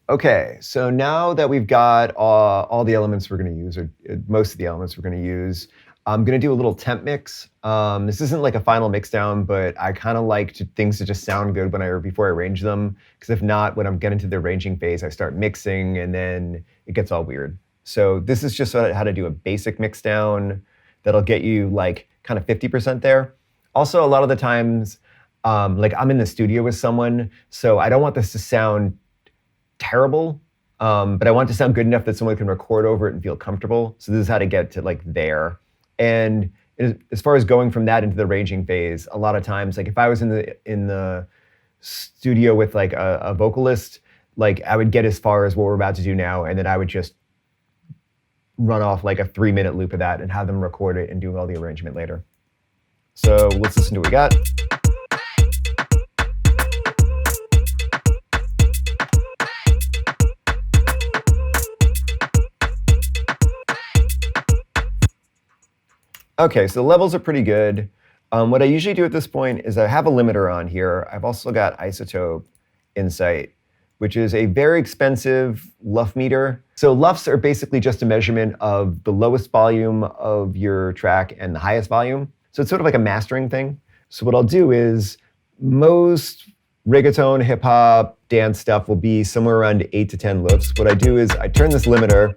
Okay, so now that we've got all the elements we're going to use, or most of the elements we're going to use, I'm going to do a little temp mix. This isn't like a final mix down, but I kind of like things to just sound good before I arrange them. Because if not, when I'm getting to the arranging phase, I start mixing and then it gets all weird. So this is just how to do a basic mix down that'll get you like kind of 50% there. Also, a lot of the times, like I'm in the studio with someone, so I don't want this to sound terrible, but I want it to sound good enough that someone can record over it and feel comfortable. So this is how to get to like there. And as far as going from that into the arranging phase, a lot of times, like if I was in the studio with like a vocalist, like I would get as far as what we're about to do now, and then I would just run off like a 3-minute loop of that and have them record it and do all the arrangement later. So let's listen to what we got. Okay, so the levels are pretty good. What I usually do at this point is I have a limiter on here. I've also got isotope insight, which is a very expensive LUF meter. So LUFs are basically just a measurement of the lowest volume of your track and the highest volume. So it's sort of like a mastering thing. So what I'll do is most reggaeton, hip hop, dance stuff will be somewhere around 8 to 10 LUFs. What I do is I turn this limiter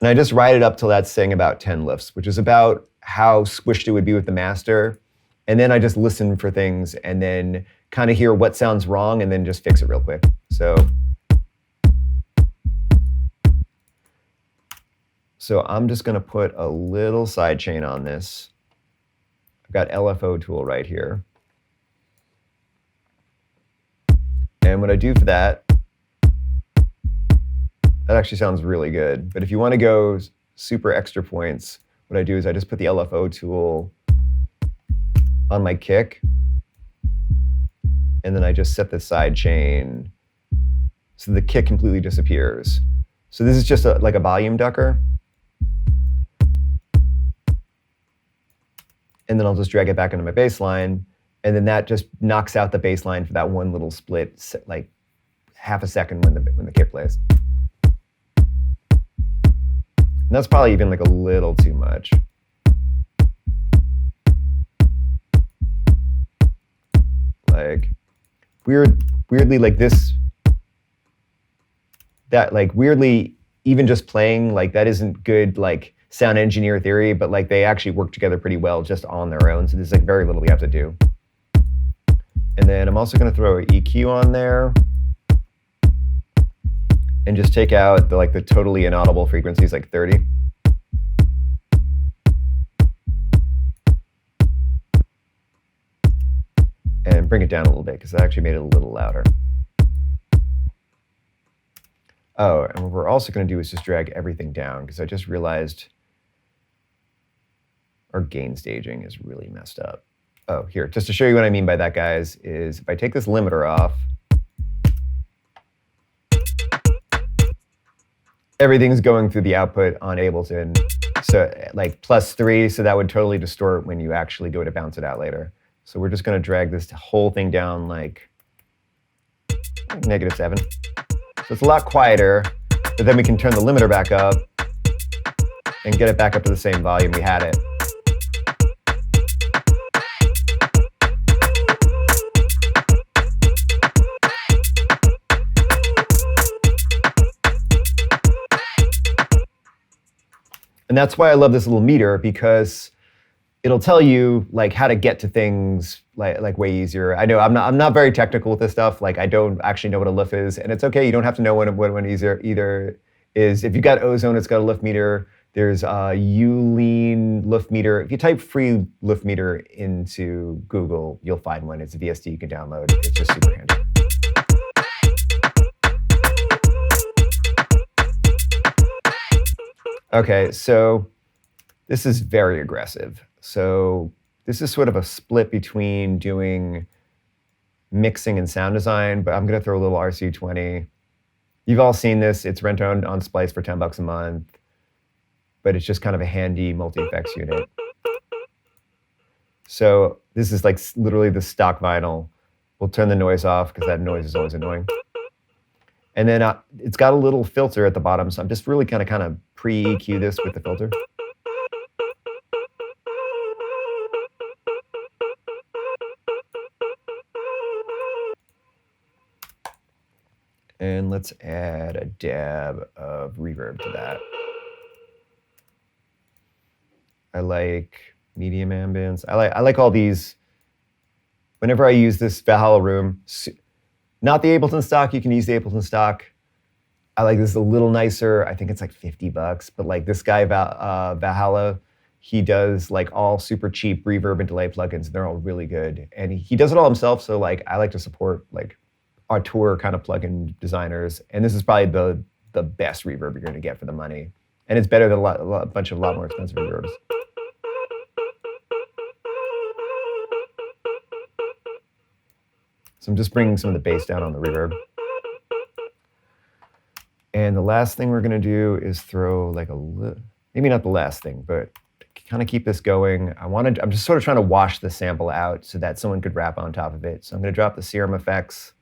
and I just ride it up till that's saying about 10 LUFs, which is about how squished it would be with the master. And then I just listen for things and then kind of hear what sounds wrong and then just fix it real quick. So I'm just gonna put a little sidechain on this. I've got LFO tool right here. And what I do for that actually sounds really good. But if you want to go super extra points, what I do is I just put the LFO tool on my kick, and then I just set the side chain so the kick completely disappears. So this is just like a volume ducker. And then I'll just drag it back into my bass line, and then that just knocks out the bass line for that one little split, like half a second when the kick plays. And that's probably even like a little too much. Like weirdly like this, that like weirdly, even just playing, like that isn't good like sound engineer theory, but like they actually work together pretty well just on their own. So there's like very little you have to do. And then I'm also gonna throw an EQ on there and just take out the totally inaudible frequencies, like 30. And bring it down a little bit, because I actually made it a little louder. Oh, and what we're also gonna do is just drag everything down, because I just realized our gain staging is really messed up. Oh, here, just to show you what I mean by that, guys, is if I take this limiter off, everything's going through the output on Ableton. So like +3, so that would totally distort when you actually go to bounce it out later. So we're just gonna drag this whole thing down like -7. So it's a lot quieter, but then we can turn the limiter back up and get it back up to the same volume we had it. And that's why I love this little meter, because it'll tell you like how to get to things like way easier. I know I'm not very technical with this stuff. Like I don't actually know what a LUF is, and it's okay. You don't have to know what either is. If you got Ozone, it's got a LUF meter. There's Ulean LUF meter. If you type free LUF meter into Google, you'll find one. It's a VST you can download. It's just super handy. Okay, so this is very aggressive. So this is sort of a split between doing mixing and sound design, but I'm gonna throw a little RC20. You've all seen this. It's rented on Splice for $10 a month, but it's just kind of a handy multi-effects unit. So this is like literally the stock vinyl. We'll turn the noise off because that noise is always annoying. And then it's got a little filter at the bottom, so I'm just really kind of pre-EQ this with the filter. And let's add a dab of reverb to that. I like medium ambience. I like all these. Whenever I use this Valhalla room, not the Ableton stock, you can use the Ableton stock. I like this a little nicer. I think it's like $50, but like this guy Valhalla, he does like all super cheap reverb and delay plugins. And they're all really good, and he does it all himself. So like I like to support like auteur kind of plugin designers, and this is probably the best reverb you're going to get for the money, and it's better than a lot more expensive reverbs. So I'm just bringing some of the bass down on the reverb. And the last thing we're going to do is throw like maybe not the last thing, but to kind of keep this going, I'm just sort of trying to wash the sample out so that someone could rap on top of it. So I'm going to drop the Serum effects.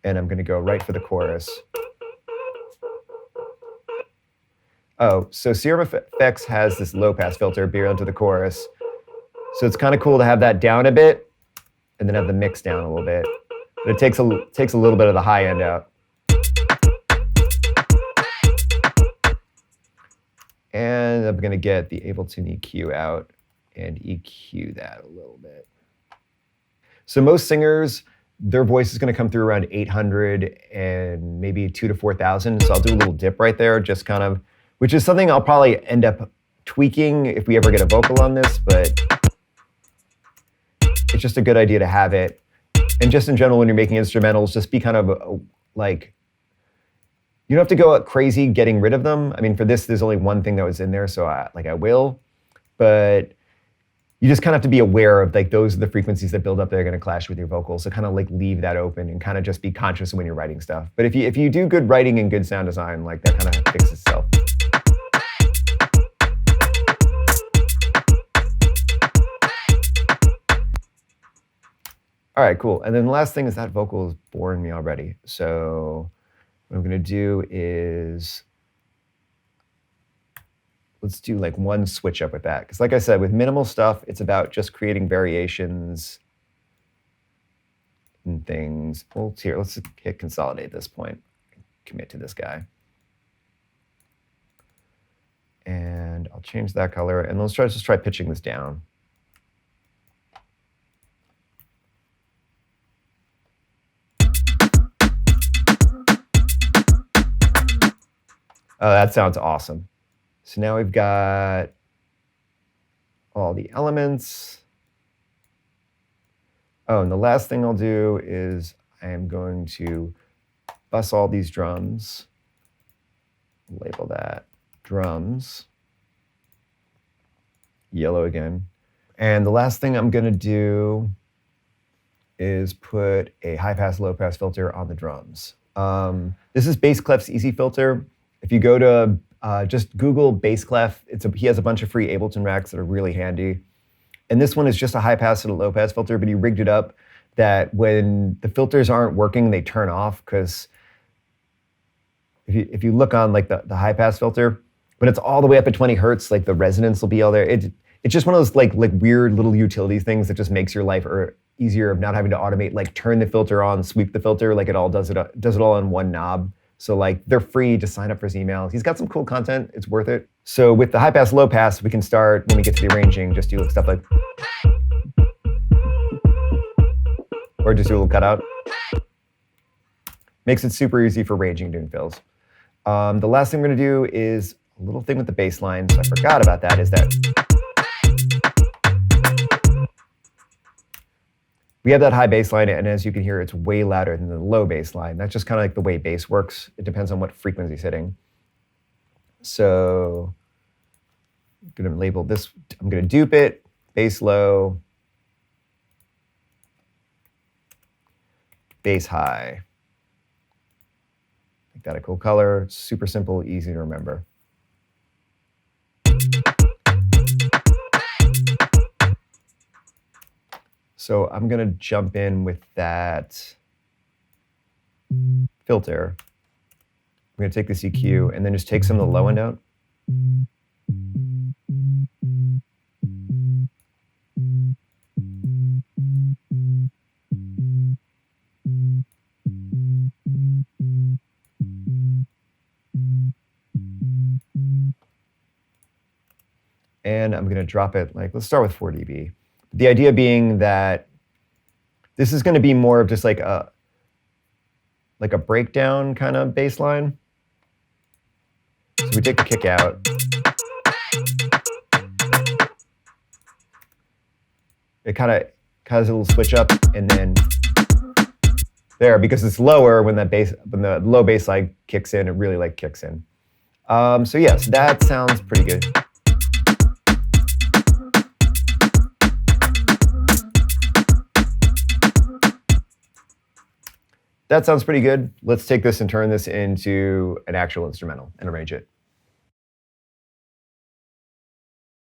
And I'm going to go right for the chorus. Oh, so Serum Effects has this low pass filter built into the chorus. So it's kind of cool to have that down a bit and then have the mix down a little bit. But it takes a little bit of the high end out. And I'm going to get the Ableton EQ out and EQ that a little bit. So most singers, their voice is going to come through around 800 and maybe 2,000 to 4,000. So I'll do a little dip right there, just kind of, which is something I'll probably end up tweaking if we ever get a vocal on this, but it's just a good idea to have it. And just in general, when you're making instrumentals, just be kind of like, you don't have to go crazy getting rid of them. I mean, for this, there's only one thing that was in there, so I will. But you just kind of have to be aware of like those are the frequencies that build up that are going to clash with your vocals. So kind of like leave that open and kind of just be conscious when you're writing stuff. But if you do good writing and good sound design, like that kind of fixes itself. All right, cool. And then the last thing is that vocal is boring me already. So what I'm going to do is let's do like one switch up with that. Because like I said, with minimal stuff, it's about just creating variations and things. Well, here, let's hit consolidate this point. Commit to this guy. And I'll change that color. And let's just try pitching this down. Oh, that sounds awesome. So now we've got all the elements. Oh, and the last thing I'll do is I am going to bus all these drums. Label that drums. Yellow again. And the last thing I'm going to do is put a high pass, low pass filter on the drums. This is Bass Clef's Easy Filter. If you go to just Google Bass Clef, he has a bunch of free Ableton racks that are really handy. And this one is just a high pass and a low pass filter, but he rigged it up that when the filters aren't working, they turn off. Because if you look on like the high pass filter, when it's all the way up at 20 hertz, like the resonance will be all there. It's just one of those like weird little utility things that just makes your life easier of not having to automate, like turn the filter on, sweep the filter, like it all does it all on one knob. So like they're free to sign up for his emails. He's got some cool content. It's worth it. So with the high pass, low pass, we can start when we get to the arranging, just do stuff like, or just do a little cutout. Makes it super easy for arranging doing fills. The last thing we're gonna do is a little thing with the bass line. So I forgot about that, is that we have that high bass line, and as you can hear, it's way louder than the low bass line. That's just kind of like the way bass works. It depends on what frequency is hitting. So I'm going to label this, I'm going to dupe it, bass low, bass high. Make that a cool color. Super simple, easy to remember. So I'm gonna jump in with that filter. I'm gonna take this EQ and then just take some of the low end out. And I'm going to drop it, like, let's start with 4 dB. The idea being that this is going to be more of just like a breakdown kind of bass line. So we take the kick out. It kind of has a little switch up, and then there, because it's lower, when the low bass line kicks in, it really like kicks in. So yes, that sounds pretty good. That sounds pretty good. Let's take this and turn this into an actual instrumental and arrange it.